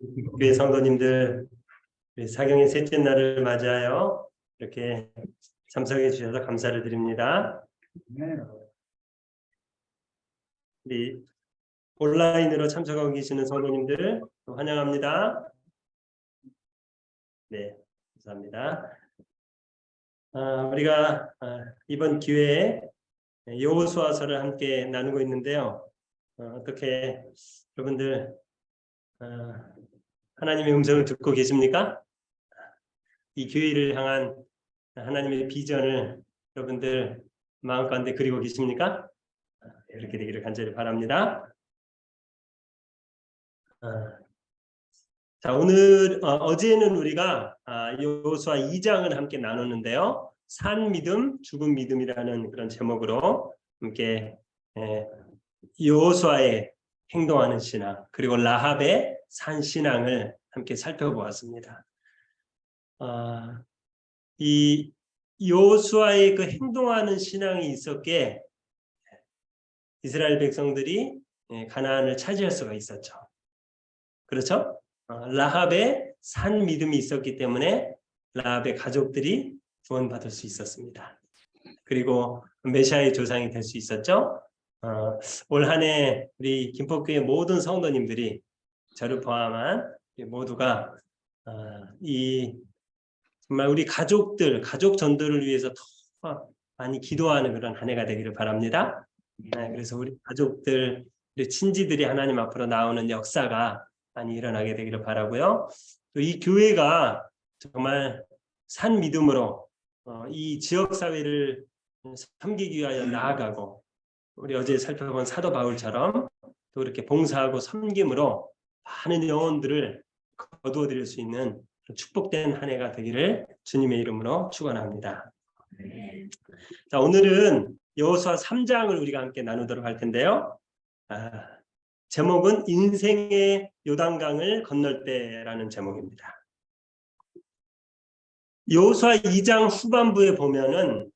교회 성도님들, 사경의 셋째 날을 맞이하여 이렇게 참석해 주셔서 감사를 드립니다. 우리 온라인으로 참석하고 계시는 성도님들 환영합니다. 네, 감사합니다. 우리가 이번 기회에 여호수아서를 함께 나누고 있는데요. 어떻게 여러분들 하나님의 음성을 듣고 계십니까? 이 교회를 향한 하나님의 비전을 여러분들 마음 가운데 그리고 계십니까? 그렇게 되기를 간절히 바랍니다. 자, 오늘 어제는 우리가 여호수아 2장을 함께 나눴는데요. 산 믿음, 죽은 믿음이라는 그런 제목으로 함께 여호수아의 행동하는 신앙, 그리고 라합의 산 신앙을 함께 살펴보았습니다. 이 여호수아의 그 행동하는 신앙이 있었기에 이스라엘 백성들이 가나안을 차지할 수가 있었죠. 그렇죠? 라합의 산 믿음이 있었기 때문에 라합의 가족들이 구원받을 수 있었습니다. 그리고 메시아의 조상이 될 수 있었죠. 올 한 해 우리 김포교회 모든 성도님들이 저를 포함한 모두가 이 정말 우리 가족들, 가족 전도를 위해서 더 많이 기도하는 그런 한 해가 되기를 바랍니다. 그래서 우리 가족들, 우리 친지들이 하나님 앞으로 나오는 역사가 많이 일어나게 되기를 바라고요. 또 이 교회가 정말 산 믿음으로 이 지역 사회를 섬기기 위하여 나아가고, 우리 어제 살펴본 사도 바울처럼 또 이렇게 봉사하고 섬김으로 많은 영혼들을 거두어 드릴 수 있는 축복된 한 해가 되기를 주님의 이름으로 축원합니다. 자, 오늘은 여호수아 3장을 우리가 함께 나누도록 할 텐데요. 제목은 인생의 요단강을 건널 때라는 제목입니다. 여호수아 2장 후반부에 보면은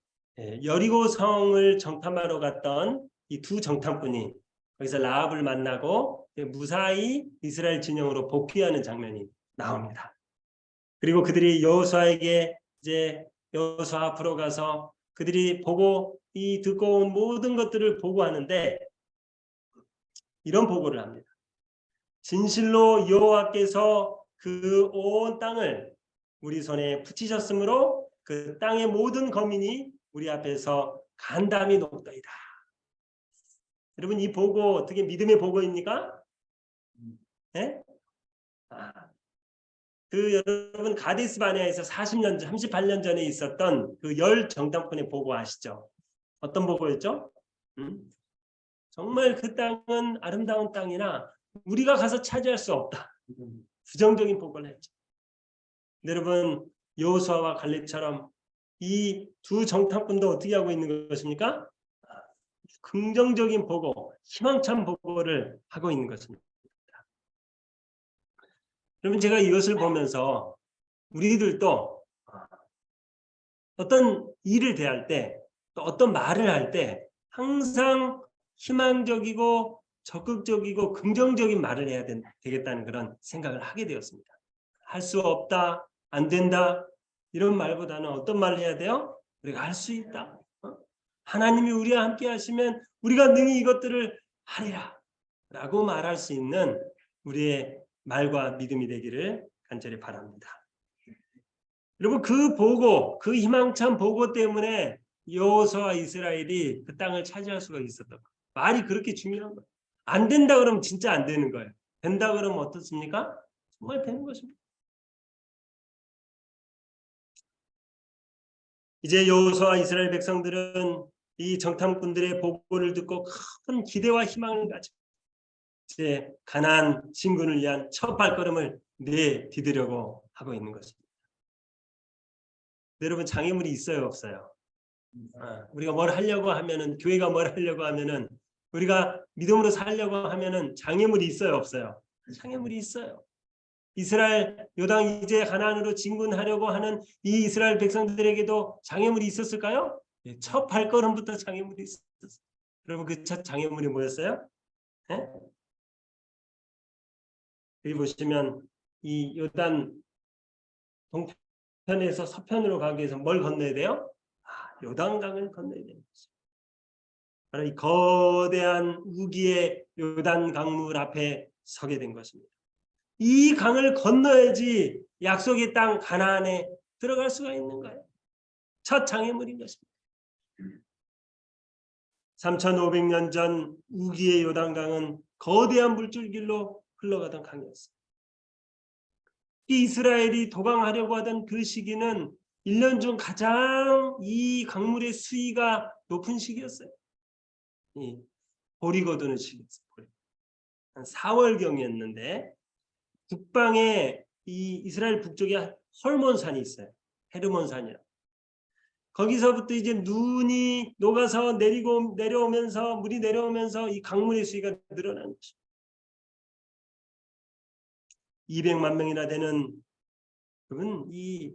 여리고 성을 정탐하러 갔던 이 두 정탐꾼이 거기서 라합을 만나고 무사히 이스라엘 진영으로 복귀하는 장면이 나옵니다. 그리고 그들이 여호수아에게 이제 여호수아 앞으로 가서 그들이 보고 이 듣고 온 모든 것들을 보고하는데 이런 보고를 합니다. 진실로 여호와께서 그 온 땅을 우리 손에 붙이셨으므로 그 땅의 모든 거민이 우리 앞에서 간담이 높더이다. 여러분, 이 보고 어떻게 믿음의 보고입니까? 네? 여러분 가데스 바네아에서 40년 전, 38년 전에 있었던 그 열 정탐꾼의 보고 아시죠? 어떤 보고였죠? 정말 그 땅은 아름다운 땅이나 우리가 가서 차지할 수 없다. 부정적인 보고를 했죠. 여러분, 여호수아와 갈렙처럼 이 두 정탐꾼도 어떻게 하고 있는 것입니까? 긍정적인 보고, 희망찬 보고를 하고 있는 것입니다. 여러분, 제가 이것을 보면서 우리들도 어떤 일을 대할 때, 또 어떤 말을 할 때 항상 희망적이고 적극적이고 긍정적인 말을 해야 되겠다는 그런 생각을 하게 되었습니다. 할 수 없다, 안 된다 이런 말보다는 어떤 말을 해야 돼요? 우리가 할 수 있다. 하나님이 우리와 함께 하시면 우리가 능히 이것들을 하리라 라고 말할 수 있는 우리의 말과 믿음이 되기를 간절히 바랍니다. 여러분, 그 보고, 그 희망찬 보고 때문에 여호수아와 이스라엘이 그 땅을 차지할 수가 있었던 거예요. 말이 그렇게 중요한 거예요. 안 된다 그러면 진짜 안 되는 거예요. 된다 그러면 어떻습니까? 정말 되는 것입니다. 이제 여호수아와 이스라엘 백성들은 이 정탐꾼들의 보고를 듣고 큰 기대와 희망을 가지고 이제 가나안 진군을 위한 첫 발걸음을 내디디려고 하고 있는 것입니다. 여러분, 장애물이 있어요, 없어요? 우리가 뭘 하려고 하면은, 교회가 뭘 하려고 하면은, 우리가 믿음으로 살려고 하면은 장애물이 있어요, 없어요? 장애물이 있어요. 이스라엘 요당 이제 가나안으로 진군하려고 하는 이 이스라엘 백성들에게도 장애물이 있었을까요? 첫 발걸음부터 장애물이 있었어요. 여러분, 그 첫 장애물이 뭐였어요? 네? 여기 보시면 이 요단 동편에서 서편으로 가기 위해서 뭘 건너야 돼요? 요단강을 건너야 되는 거죠. 바로 이 거대한 우기의 요단 강물 앞에 서게 된 것입니다. 이 강을 건너야지 약속의 땅 가나안에 들어갈 수가 있는 거예요. 첫 장애물인 것입니다. 3,500년 전 우기의 요단강은 거대한 물줄기로 흘러가던 강이었어요. 이스라엘이 도강하려고 하던 그 시기는 1년 중 가장 이 강물의 수위가 높은 시기였어요. 보리 거두는 시기였어요. 한 4월경이었는데 북방에 이 이스라엘 북쪽에 헐몬산이 있어요. 헤르몬산이라. 거기서부터 이제 눈이 녹아서 내려오면서 물이 내려오면서 이 강물의 수위가 늘어나는 것이죠. 200만 명이나 되는 그분 이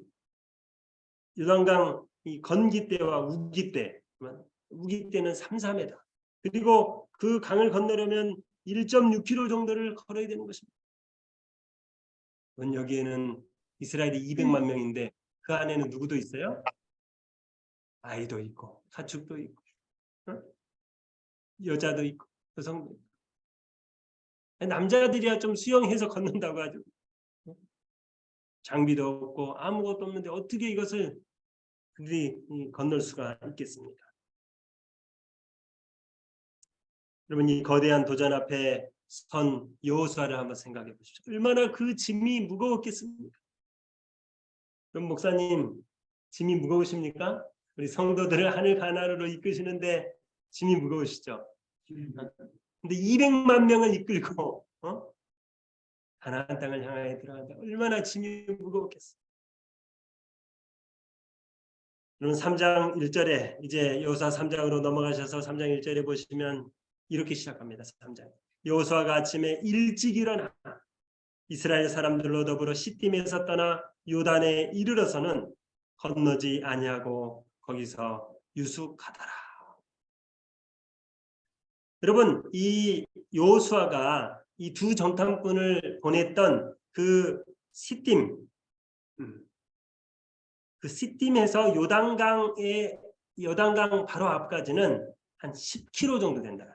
요단강 이 건기 때와 우기 때, 우기 때는 3-4m. 그리고 그 강을 건너려면 1.6km 정도를 걸어야 되는 것입니다. 여기에는 이스라엘이 200만 명인데 그 안에는 누구도 있어요? 아이도 있고 가축도 있고 여자도 있고 여성도 있고. 남자들이야 좀 수영해서 건넌다고 하죠. 장비도 없고 아무것도 없는데 어떻게 이것을 그들이 건널 수가 있겠습니까? 여러분, 이 거대한 도전 앞에 선 여호수아를 한번 생각해 보십시오. 얼마나 그 짐이 무거웠겠습니까? 그럼 목사님, 짐이 무거우십니까? 우리 성도들을 하늘 가나안으로 이끄시는데 짐이 무거우시죠? 근데 200만 명을 이끌고 가나안 땅을 향해 들어간다. 얼마나 짐이 무거웠겠어요. 그럼 3장 1절에 이제 여호수아 3장으로 넘어가셔서 3장 1절에 보시면 이렇게 시작합니다. 3장. 여호수아가 아침에 일찍 일어나 이스라엘 사람들로 더불어 시딤에서 떠나 요단에 이르러서는 건너지 아니하고 거기서 유숙하더라. 여러분, 이 여호수아가 이 두 정탐꾼을 보냈던 그 시딤, 그 시딤에서 요단강 바로 앞까지는 한 10km 정도 된다.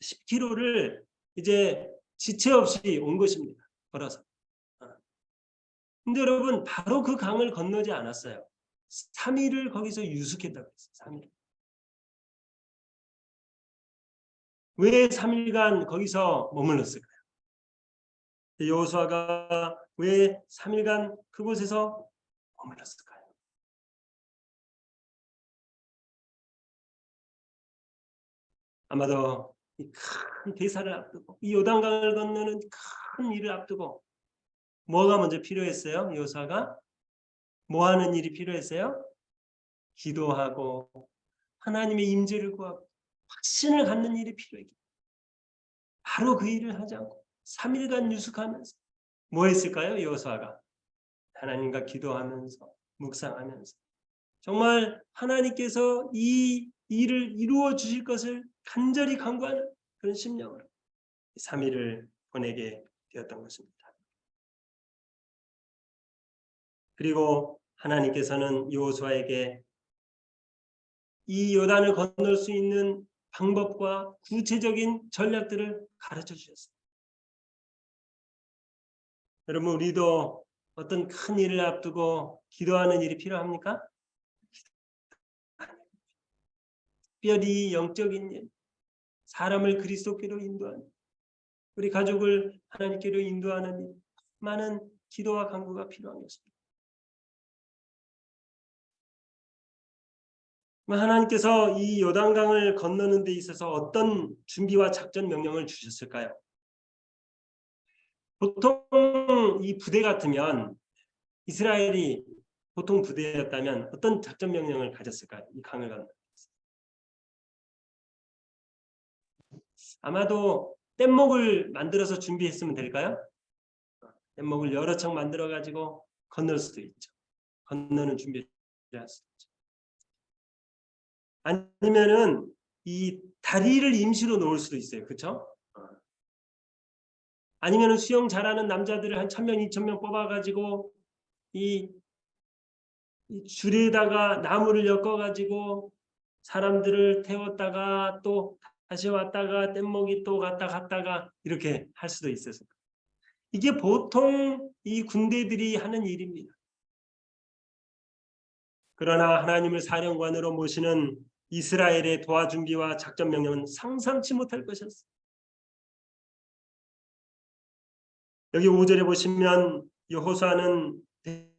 10km를 이제 지체 없이 온 것입니다. 걸어서. 근데 여러분, 바로 그 강을 건너지 않았어요. 3일을 거기서 유숙했다고 했어요. 3일. 왜 3일간 거기서 머물렀을까요? 여호수아가 왜 3일간 그곳에서 머물렀을까요? 아마도 이 큰 대사를 앞두고 이 요단강을 건너는 큰 일을 앞두고 뭐가 먼저 필요했어요? 여호수아가 뭐 하는 일이 필요했어요? 기도하고 하나님의 임재를 구하고 확신을 갖는 일이 필요했기 바로 그 일을 하지 않고 3일간 유숙하면서 뭐 했을까요? 여호수아가 하나님과 기도하면서 묵상하면서 정말 하나님께서 이 일을 이루어 주실 것을 간절히 간구하는 그런 심령으로 3일을 보내게 되었던 것입니다. 그리고 하나님께서는 여호수아에게 이 요단을 건널 수 있는 방법과 구체적인 전략들을 가르쳐 주셨습니다. 여러분, 우리도 어떤 큰 일을 앞두고 기도하는 일이 필요합니까? 특별히 영적인 일, 사람을 그리스도께로 인도하는, 우리 가족을 하나님께로 인도하는 일, 많은 기도와 간구가 필요한 것입니다. 하나님께서 이 요단강을 건너는 데 있어서 어떤 준비와 작전 명령을 주셨을까요? 보통 이 부대 같으면 이스라엘이 보통 부대였다면 어떤 작전 명령을 가졌을까요? 이 강을 건너. 아마도 뗏목을 만들어서 준비했으면 될까요? 뗏목을 여러 척 만들어 가지고 건널 수도 있죠. 건너는 준비를 할 수도 있죠. 아니면은 이 다리를 임시로 놓을 수도 있어요. 그렇죠? 아니면 수영 잘하는 남자들을 한 1,000명, 2,000명 뽑아가지고 이 줄에다가 나무를 엮어가지고 사람들을 태웠다가 또 다시 왔다가 뗏목이 또 갔다가 이렇게 할 수도 있어서 이게 보통 이 군대들이 하는 일입니다. 그러나 하나님을 사령관으로 모시는 이스라엘의 도와준비와 작전 명령은 상상치 못할 것이었어요. 여기 5절에 보시면 여호수아는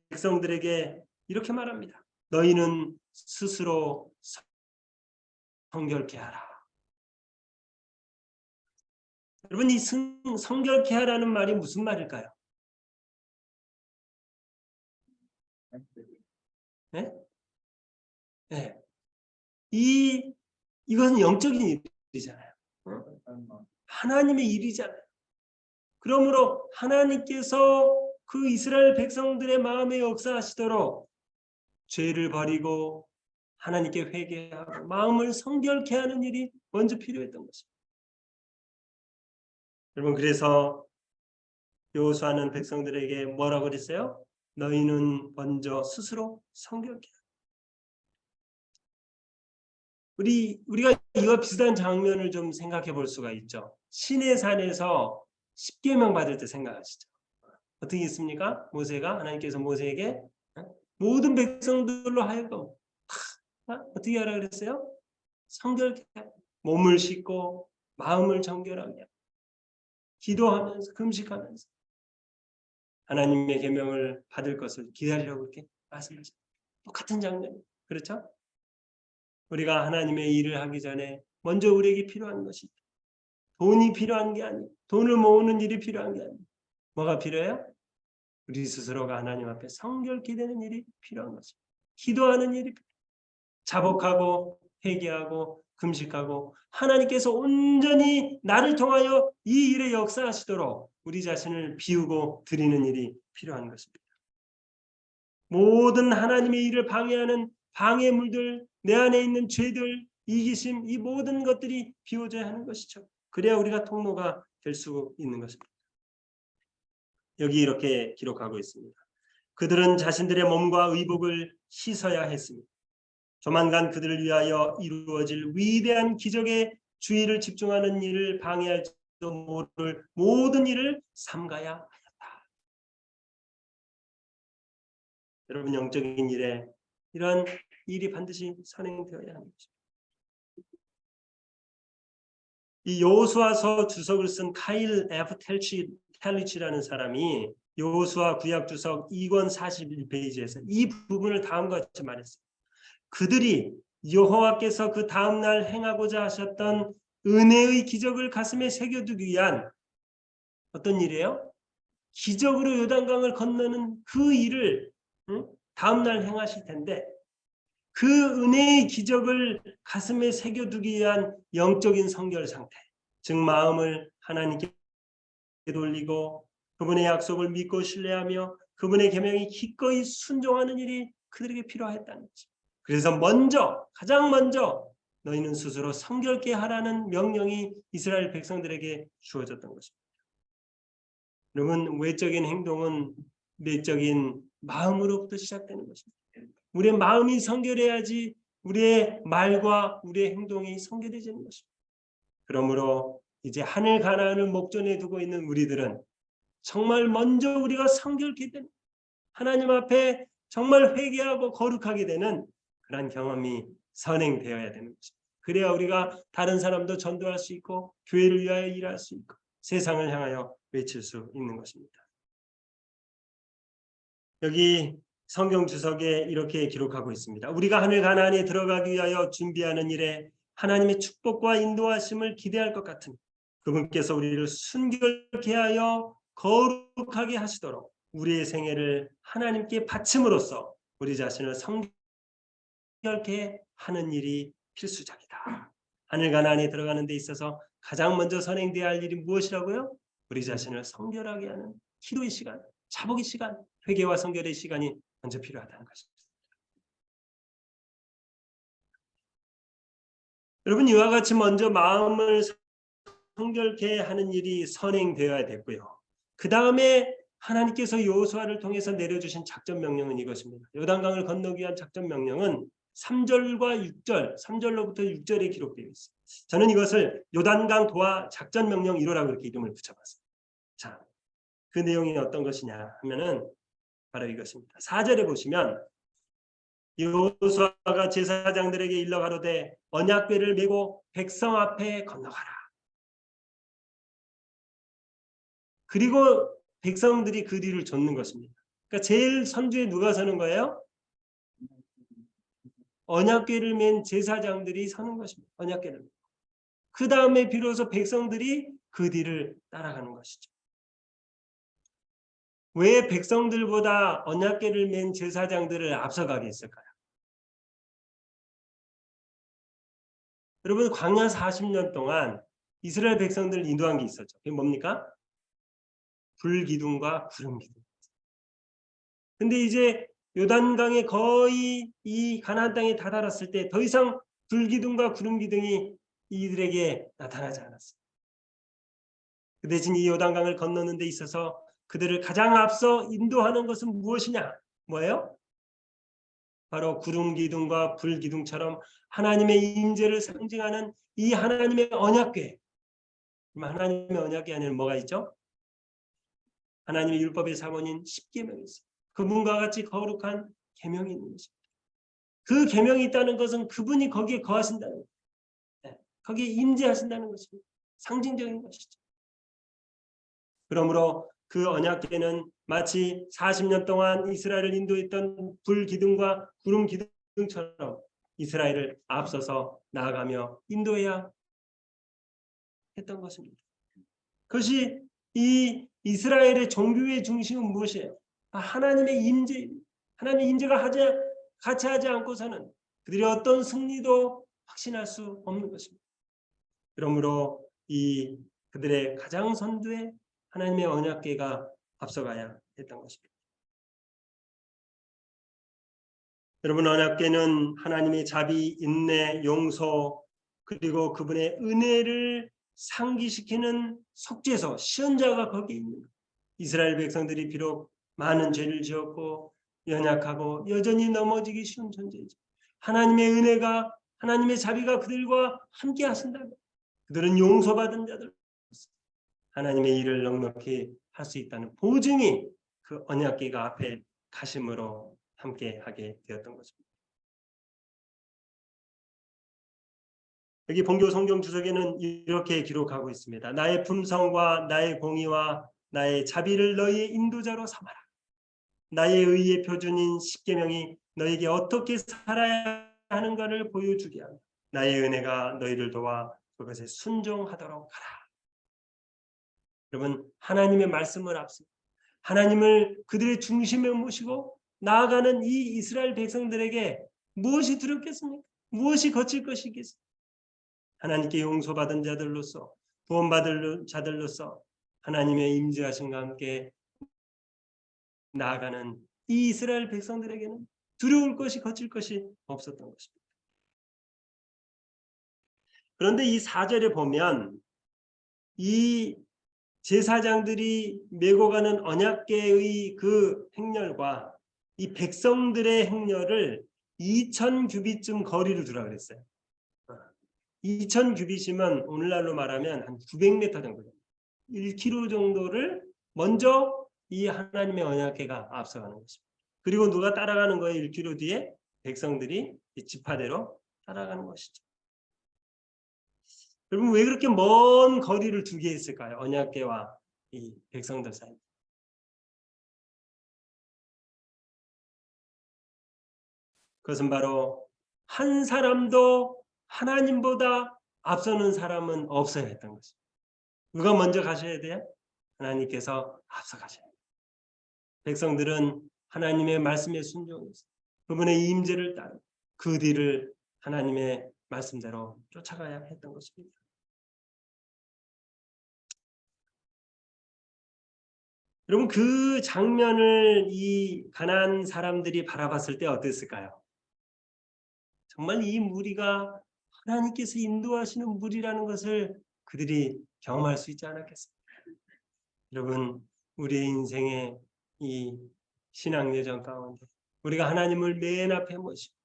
백성들에게 이렇게 말합니다. 너희는 스스로 성결케 하라. 여러분, 이 성결케 하라는 말이 무슨 말일까요? 네? 네. 이것은 영적인 일이잖아요. 하나님의 일이잖아요. 그러므로 하나님께서 그 이스라엘 백성들의 마음에 역사하시도록 죄를 버리고 하나님께 회개하고 마음을 성결케 하는 일이 먼저 필요했던 것입니다. 여러분, 그래서 여호수아는 백성들에게 뭐라고 그랬어요? 너희는 먼저 스스로 성결케 하라. 우리가 이와 비슷한 장면을 좀 생각해 볼 수가 있죠. 시내산에서 십계명 받을 때 생각하시죠. 어떻게 있습니까? 모세가 하나님께서 모세에게 모든 백성들로 하여금 어떻게 하라 그랬어요? 성결케 몸을 씻고 마음을 정결하게 기도하면서 금식하면서 하나님의 계명을 받을 것을 기다리라고 이렇게 말씀하셨어요. 똑같은 장면. 그렇죠? 우리가 하나님의 일을 하기 전에 먼저 우리에게 필요한 것이 돈이 필요한 게 아니에요. 돈을 모으는 일이 필요한 게 아니에요. 뭐가 필요해요? 우리 스스로가 하나님 앞에 성결케 되는 일이 필요한 것입니다. 기도하는 일이 필요해요. 자복하고 회개하고 금식하고 하나님께서 온전히 나를 통하여 이 일에 역사하시도록 우리 자신을 비우고 드리는 일이 필요한 것입니다. 모든 하나님의 일을 방해하는 방해물들, 내 안에 있는 죄들, 이기심, 이 모든 것들이 비워져야 하는 것이죠. 그래야 우리가 통로가 될 수 있는 것입니다. 여기 이렇게 기록하고 있습니다. 그들은 자신들의 몸과 의복을 씻어야 했습니다. 조만간 그들을 위하여 이루어질 위대한 기적에 주의를 집중하는 일을 방해할지도 모를 모든 일을 삼가야 하였다. 여러분, 영적인 일에 이러한 일이 반드시 선행되어야 하는 것입니다. 이 여호수아서 주석을 쓴 카일 F. 텔리치라는 사람이 여호수아 구약 주석 2권 41페이지에서 이 부분을 다음과 같이 말했어요. 그들이 여호와께서 그 다음날 행하고자 하셨던 은혜의 기적을 가슴에 새겨두기 위한 어떤 일이에요? 기적으로 요단강을 건너는 그 일을 다음날 행하실 텐데 그 은혜의 기적을 가슴에 새겨두기 위한 영적인 성결 상태, 즉 마음을 하나님께 돌리고 그분의 약속을 믿고 신뢰하며 그분의 계명이 기꺼이 순종하는 일이 그들에게 필요했다는 거죠. 그래서 가장 먼저 너희는 스스로 성결케 하라는 명령이 이스라엘 백성들에게 주어졌던 것입니다. 여러분, 외적인 행동은 내적인 마음으로부터 시작되는 것입니다. 우리의 마음이 성결해야지 우리의 말과 우리의 행동이 성결해지는 것입니다. 그러므로 이제 하늘 가나안을 목전에 두고 있는 우리들은 정말 먼저 우리가 성결케 되는 하나님 앞에 정말 회개하고 거룩하게 되는 그런 경험이 선행되어야 되는 것입니다. 그래야 우리가 다른 사람도 전도할 수 있고 교회를 위하여 일할 수 있고 세상을 향하여 외칠 수 있는 것입니다. 여기 성경 주석에 이렇게 기록하고 있습니다. 우리가 하늘 가나안에 들어가기 위하여 준비하는 일에 하나님의 축복과 인도하심을 기대할 것 같으니 그분께서 우리를 순결케 하여 거룩하게 하시도록 우리의 생애를 하나님께 바침으로써 우리 자신을 성결케 하는 일이 필수적이다. 하늘 가나안에 들어가는 데 있어서 가장 먼저 선행되어야 할 일이 무엇이라고요? 우리 자신을 성결하게 하는 기도의 시간, 자복의 시간, 회개와 성결의 시간이 먼저 필요하다는 것입니다. 여러분, 이와 같이 먼저 마음을 성결케 하는 일이 선행되어야 됐고요. 그 다음에 하나님께서 여호수아를 통해서 내려주신 작전 명령은 이것입니다. 요단강을 건너기 위한 작전 명령은 3절과 6절, 3절로부터 6절에 기록되어 있습니다. 저는 이것을 요단강 도하 작전 명령 1호라고 이렇게 이름을 붙여봤어요. 자, 그 내용이 어떤 것이냐 하면은 바로 이것입니다. 4절에 보시면 여호수아가 제사장들에게 일러 가로되 언약궤를 메고 백성 앞에 건너가라. 그리고 백성들이 그 뒤를 좇는 것입니다. 그러니까 제일 선두에 누가 서는 거예요? 언약궤를 맨 제사장들이 서는 것입니다. 언약궤를. 그 다음에 비로소 백성들이 그 뒤를 따라가는 것이죠. 왜 백성들보다 언약궤를 맨 제사장들을 앞서가게 했을까요? 여러분 광야 40년 동안 이스라엘 백성들을 인도한 게 있었죠. 그게 뭡니까? 불기둥과 구름기둥. 근데 이제 요단강에 거의 이 가나안 땅에 다다랐을 때 더 이상 불기둥과 구름기둥이 이들에게 나타나지 않았어요. 그 대신 이 요단강을 건너는 데 있어서 그들을 가장 앞서 인도하는 것은 무엇이냐? 뭐예요? 바로 구름기둥과 불기둥처럼 하나님의 임재를 상징하는 이 하나님의 언약궤. 하나님의 언약궤 안에는 뭐가 있죠? 하나님의 율법의 사본인 십계명이 있어요. 그분과 같이 거룩한 계명이 있는 것입니다. 그 계명이 있다는 것은 그분이 거기에 거하신다는 거예요. 네. 거기에 임재하신다는 것입니다. 상징적인 것이죠. 그러므로 그 언약궤는 마치 40년 동안 이스라엘을 인도했던 불기둥과 구름기둥처럼 이스라엘을 앞서서 나아가며 인도해야 했던 것입니다. 그것이 이 이스라엘의 종교의 중심은 무엇이에요? 하나님의 임재, 하나님의 임재가 같이 하지 않고서는 그들이 어떤 승리도 확신할 수 없는 것입니다. 그러므로 이 그들의 가장 선두에 하나님의 언약궤가 앞서가야 했던 것입니다. 여러분 언약궤는 하나님의 자비, 인내, 용서 그리고 그분의 은혜를 상기시키는 속죄소, 시언자가 거기에 있는 거예요. 이스라엘 백성들이 비록 많은 죄를 지었고 연약하고 여전히 넘어지기 쉬운 존재이죠. 하나님의 은혜가 하나님의 자비가 그들과 함께 하신다면 그들은 용서받은 자들 하나님의 일을 넉넉히 할 수 있다는 보증이 그 언약궤가 앞에 가심으로 함께 하게 되었던 것입니다. 여기 본교 성경 주석에는 이렇게 기록하고 있습니다. 나의 품성과 나의 공의와 나의 자비를 너희의 인도자로 삼아라. 나의 의의 표준인 십계명이 너에게 어떻게 살아야 하는가를 보여주게 한다. 나의 은혜가 너희를 도와 그것에 순종하도록 하라. 여러분 하나님의 말씀을 앞서 하나님을 그들의 중심에 모시고 나아가는 이 이스라엘 백성들에게 무엇이 두렵겠습니까? 무엇이 거칠 것이겠습니까? 하나님께 용서받은 자들로서 구원받을 자들로서 하나님의 임재하심과 함께 나아가는 이 이스라엘 백성들에게는 두려울 것이 거칠 것이 없었던 것입니다. 그런데 이 4절에 보면 이 제사장들이 메고 가는 언약궤의 그 행렬과 이 백성들의 행렬을 2000규빗쯤 거리를 두라 그랬어요. 2000규빗이면 오늘날로 말하면 한 900m 정도, 1km 정도를 먼저 이 하나님의 언약궤가 앞서가는 것입니다. 그리고 누가 따라가는 거예요? 1km 뒤에 백성들이 지파대로 따라가는 것이죠. 여러분 왜 그렇게 먼 거리를 두게 했을까요? 언약궤와 이 백성들 사이. 그것은 바로 한 사람도 하나님보다 앞서는 사람은 없어야 했던 것입니다. 누가 먼저 가셔야 돼요? 하나님께서 앞서 가셔야 돼요. 백성들은 하나님의 말씀에 순종해서 그분의 임재를 따르고 그 뒤를 하나님의 말씀대로 쫓아가야 했던 것입니다. 여러분 그 장면을 이 가나안 사람들이 바라봤을 때 어땠을까요? 정말 이 무리가 하나님께서 인도하시는 무리라는 것을 그들이 경험할 수 있지 않았겠습니까? 여러분, 우리의 인생의 이 신앙 여정 가운데 우리가 하나님을 맨 앞에 모시고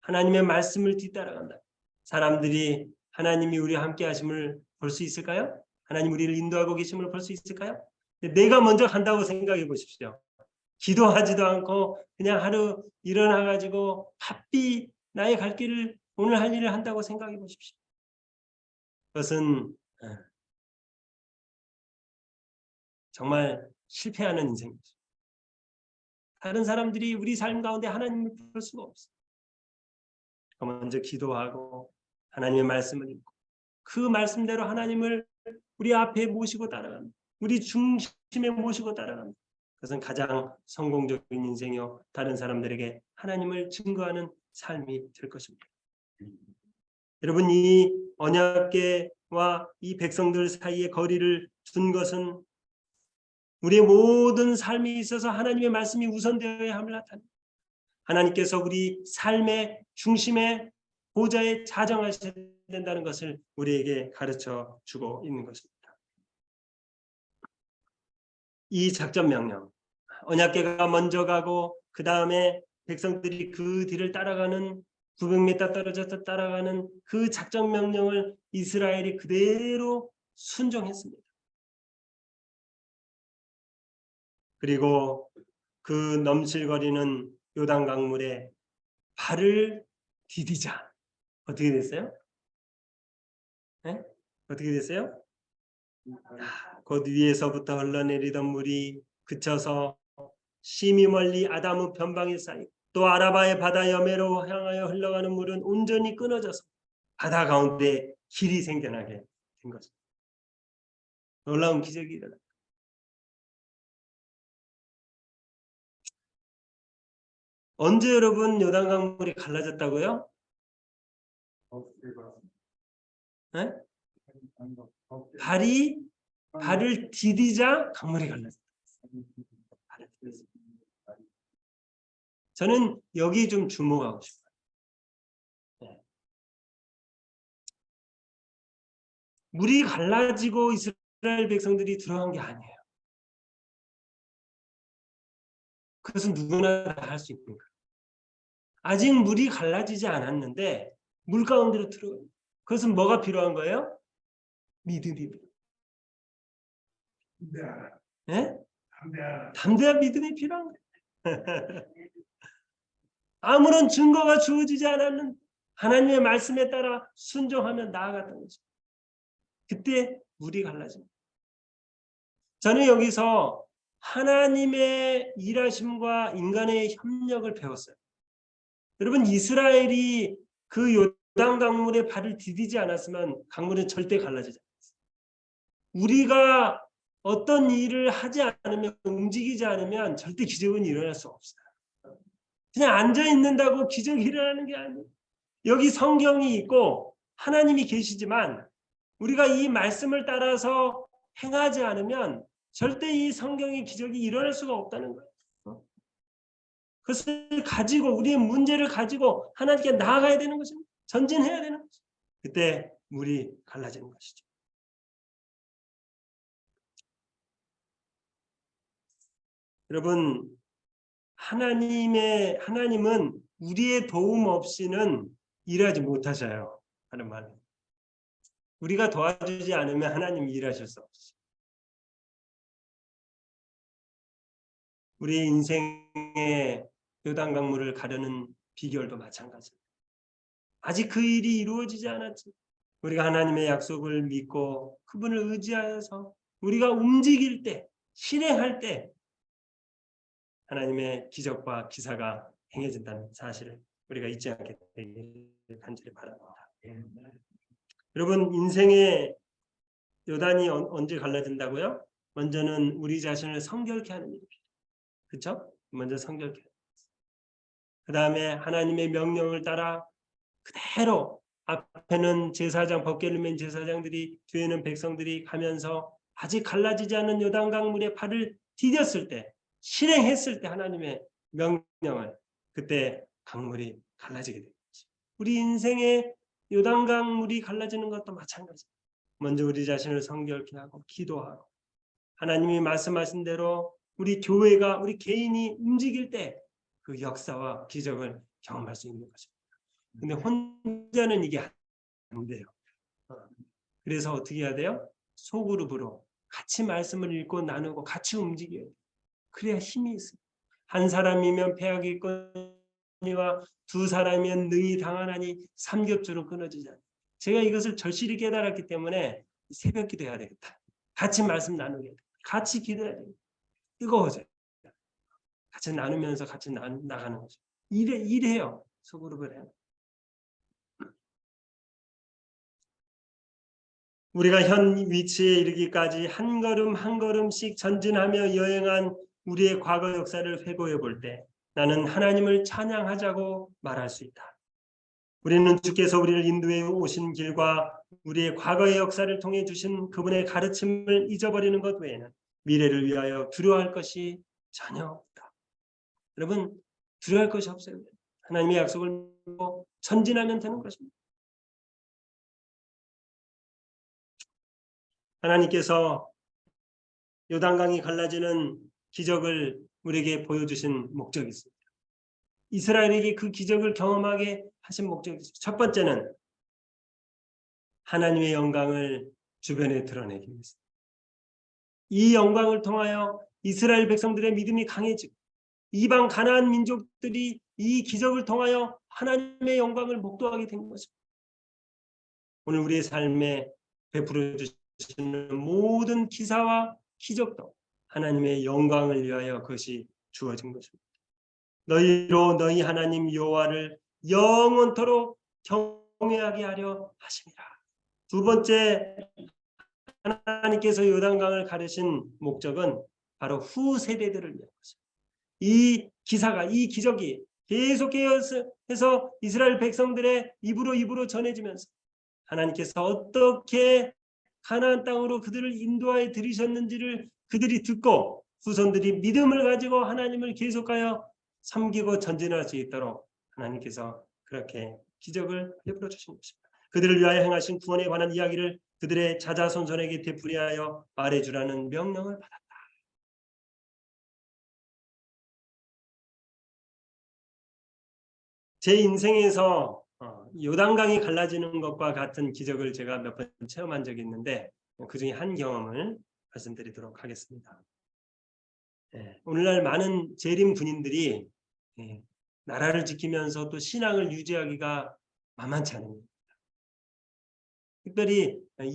하나님의 말씀을 뒤따라간다. 사람들이 하나님이 우리와 함께 하심을 볼 수 있을까요? 하나님 우리를 인도하고 계심을 볼 수 있을까요? 내가 먼저 간다고 생각해 보십시오. 기도하지도 않고 그냥 하루 일어나 가지고 바삐 나의 갈 길을 오늘 할 일을 한다고 생각해 보십시오. 그것은 정말 실패하는 인생이죠. 다른 사람들이 우리 삶 가운데 하나님을 볼 수가 없어요. 먼저 기도하고 하나님의 말씀을 읽고 그 말씀대로 하나님을 우리 앞에 모시고 따라갑니다. 우리 중심에 모시고 따라갑니다. 그것은 가장 성공적인 인생이요 다른 사람들에게 하나님을 증거하는 삶이 될 것입니다. 여러분, 이 언약궤와 이 백성들 사이에 거리를 둔 것은 우리의 모든 삶에 있어서 하나님의 말씀이 우선되어야 함을 나타냅니다. 하나님께서 우리 삶의 중심에 보좌에 자정하셔야 된다는 것을 우리에게 가르쳐 주고 있는 것입니다. 이 작전 명령, 언약궤가 먼저 가고 그 다음에 백성들이 그 뒤를 따라가는 900m 떨어져서 따라가는 그 작전 명령을 이스라엘이 그대로 순종했습니다. 그리고 그 넘실거리는 요단 강물에 발을 디디자 어떻게 됐어요? 네? 어떻게 됐어요? 곧 위에서부터 흘러내리던 물이 그쳐서 심히 멀리 아담 변방에 쌓이고 또 아라바의 바다 여매로 향하여 흘러가는 물은 온전히 끊어져서 바다 가운데 길이 생겨나게 된 것입니다. 놀라운 기적이 일어났습니다. 언제 여러분 요단강물이 갈라졌다고요? 네? 발을 디디자 강물이 갈라졌다. 저는 여기 좀 주목하고 싶어요. 네. 물이 갈라지고 이스라엘 백성들이 들어간 게 아니에요. 그것은 누구나 다 할 수 있는 거예요. 아직 물이 갈라지지 않았는데 물 가운데로 들어가요. 그것은 뭐가 필요한 거예요? 믿음이. 네? 담대한 믿음이 필요한 거예요. 아무런 증거가 주어지지 않았는 하나님의 말씀에 따라 순종하며 나아갔던 거죠. 그때 물이 갈라집니다. 저는 여기서 하나님의 일하심과 인간의 협력을 배웠어요. 여러분, 이스라엘이 그 요단 강물에 발을 디디지 않았으면 강물은 절대 갈라지지 않았어요. 우리가 어떤 일을 하지 않으면 움직이지 않으면 절대 기적은 일어날 수 없어요. 그냥 앉아 있는다고 기적이 일어나는 게 아니에요. 여기 성경이 있고 하나님이 계시지만 우리가 이 말씀을 따라서 행하지 않으면 절대 이 성경의 기적이 일어날 수가 없다는 거예요. 그것을 가지고 우리의 문제를 가지고 하나님께 나아가야 되는 것입니다. 전진해야 되는 것입니다. 그때 물이 갈라지는 것이죠. 여러분, 하나님은 우리의 도움 없이는 일하지 못하셔요. 하는 말은. 우리가 도와주지 않으면 하나님이 일하실 수 없어요. 우리 인생의 요단강물을 가르는 비결도 마찬가지입니다. 아직 그 일이 이루어지지 않았지. 우리가 하나님의 약속을 믿고 그분을 의지하여서 우리가 움직일 때, 실행할 때 하나님의 기적과 기사가 행해진다는 사실을 우리가 잊지 않게 되기를 간절히 바랍니다. 여러분, 인생의 요단이 언제 갈라진다고요? 먼저는 우리 자신을 성결케 하는 일입니다. 그렇죠? 먼저 성결케. 그 다음에 하나님의 명령을 따라 그대로 앞에는 제사장, 법궤를 맨 제사장들이, 뒤에는 백성들이 가면서 아직 갈라지지 않은 요단강물에 발을 디뎠을 때, 실행했을 때 하나님의 명령을, 그때 강물이 갈라지게 됩니다. 우리 인생의 요단강물이 갈라지는 것도 마찬가지입니다. 먼저 우리 자신을 성결케 하고 기도하고 하나님이 말씀하신 대로 우리 교회가 우리 개인이 움직일 때 그 역사와 기적을 경험할 수 있는 것입니다. 근데 혼자는 이게 안 돼요. 그래서 어떻게 해야 돼요? 소그룹으로 같이 말씀을 읽고 나누고 같이 움직여야 돼요. 그래야 힘이 있어요. 한 사람이면 패하기 있거니와 두 사람이면 능히 당하나니 삼겹줄은 끊어지지 않아요. 제가 이것을 절실히 깨달았기 때문에 새벽 기도해야 되겠다. 같이 말씀 나누게 돼. 같이 기도해야 돼요. 뜨거워져요. 같이 나누면서 같이 나가는 거죠. 이래요. 소그룹을 해요. 우리가 현 위치에 이르기까지 한 걸음 한 걸음씩 전진하며 여행한 우리의 과거 역사를 회고해 볼 때 나는 하나님을 찬양하자고 말할 수 있다. 우리는 주께서 우리를 인도해 오신 길과 우리의 과거의 역사를 통해 주신 그분의 가르침을 잊어버리는 것 외에는 미래를 위하여 두려워할 것이 전혀 없다. 여러분, 두려워할 것이 없어요. 하나님의 약속을 믿고 전진하면 되는 것입니다. 하나님께서 요단강이 갈라지는 기적을 우리에게 보여주신 목적이 있습니다. 이스라엘에게 그 기적을 경험하게 하신 목적이 있습니다. 첫 번째는 하나님의 영광을 주변에 드러내기 위해서. 이 영광을 통하여 이스라엘 백성들의 믿음이 강해지고 이방 가나안 민족들이 이 기적을 통하여 하나님의 영광을 목도하게 된 것입니다. 오늘 우리의 삶에 베풀어 주시는 모든 기사와 기적도 하나님의 영광을 위하여 그것이 주어진 것입니다. 너희로 너희 하나님 여호와를 영원토록 경외하게 하려 하심이라. 두 번째, 하나님께서 요단강을 가르신 목적은 바로 후 세대들을 위한 것입니다. 이 기사가, 이 기적이 계속해서 이스라엘 백성들의 입으로 전해지면서 하나님께서 어떻게 가나안 땅으로 그들을 인도하여 들이셨는지를 그들이 듣고 후손들이 믿음을 가지고 하나님을 계속하여 섬기고 전진할 수 있도록 하나님께서 그렇게 기적을 베풀어 주신 것입니다. 그들을 위하여 행하신 구원에 관한 이야기를 그들의 자자손손에게 되풀이하여 말해주라는 명령을 받았다. 제 인생에서 요단강이 갈라지는 것과 같은 기적을 제가 몇 번 체험한 적이 있는데 그 중에 한 경험을 말씀드리도록 하겠습니다. 오늘날 많은 재림 군인들이 나라를 지키면서 또 신앙을 유지하기가 만만치 않습니다. 특별히 6,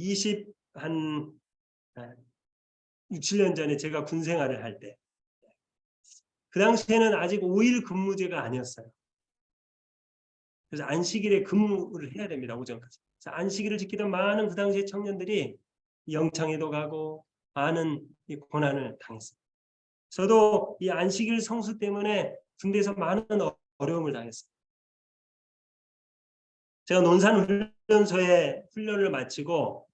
7년 전에 제가 군 생활을 할 때 그 당시에는 아직 5일 근무제가 아니었어요. 그래서 안식일에 근무를 해야 됩니다. 오전까지. 그래서 안식일을 지키던 많은 그 당시의 청년들이 영창에도 가고 많은 이 고난을 당했습니다. 저도 이 안식일 성수 때문에 군대에서 많은 어려움을 당했어요. 제가 논산훈련소에 훈련을 마치고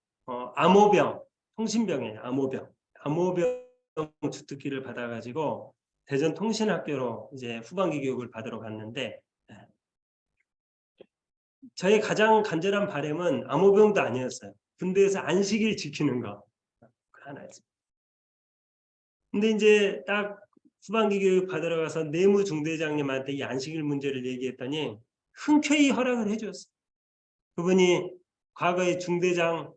암호병, 통신병이에요. 암호병 주특기를 받아가지고 대전 통신학교로 이제 후반기 교육을 받으러 갔는데 저의 가장 간절한 바람은 암호병도 아니었어요. 군대에서 안식일 지키는 거 하나였어요. 근데 이제 딱 후반기 교육 받으러 가서 내무 중대장님한테 이 안식일 문제를 얘기했더니 흔쾌히 허락을 해줬어요. 그분이 과거에 중대장,